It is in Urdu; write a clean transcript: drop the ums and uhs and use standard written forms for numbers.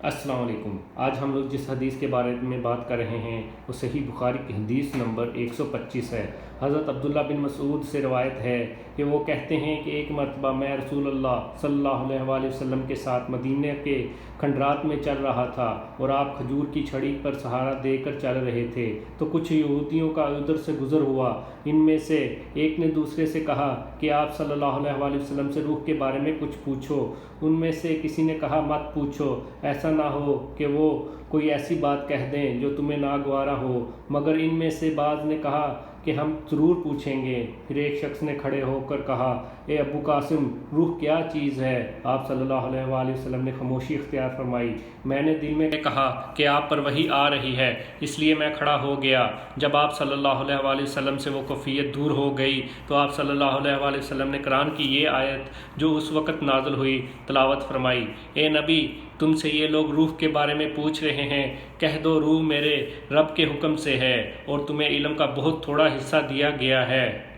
السلام علیکم۔ آج ہم لوگ جس حدیث کے بارے میں بات کر رہے ہیں وہ صحیح بخاری کی حدیث نمبر 125 ہے۔ حضرت عبداللہ بن مسعود سے روایت ہے کہ وہ کہتے ہیں کہ ایک مرتبہ میں رسول اللہ صلی اللہ علیہ وآلہ وسلم کے ساتھ مدینہ کے کھنڈرات میں چل رہا تھا اور آپ کھجور کی چھڑی پر سہارا دے کر چل رہے تھے تو کچھ یہودیوں کا ادھر سے گزر ہوا۔ ان میں سے ایک نے دوسرے سے کہا کہ آپ صلی اللہ علیہ وآلہ وسلم سے روح کے بارے میں کچھ پوچھو۔ ان میں سے کسی نے کہا مت پوچھو، ایسا نہ ہو کہ وہ کوئی ایسی بات کہہ دیں جو تمہیں ناگوارا ہو۔ مگر ان میں سے بعض نے کہا کہ ہم ضرور پوچھیں گے۔ پھر ایک شخص نے کھڑے ہو کر کہا، اے ابو قاسم، روح کیا چیز ہے؟ آپ صلی اللہ علیہ وآلہ وسلم نے خاموشی اختیار فرمائی۔ میں نے دل میں کہا کہ آپ پر وحی آ رہی ہے، اس لیے میں کھڑا ہو گیا۔ جب آپ صلی اللہ علیہ وآلہ وسلم سے وہ کیفیت دور ہو گئی تو آپ صلی اللہ علیہ وآلہ وسلم نے قرآن کی یہ آیت جو اس وقت نازل ہوئی تلاوت فرمائی، اے نبی، تم سے یہ لوگ روح کے بارے میں پوچھ رہے ہیں، کہہ دو روح میرے رب کے حکم سے ہے اور تمہیں علم کا بہت تھوڑا حصہ دیا گیا ہے۔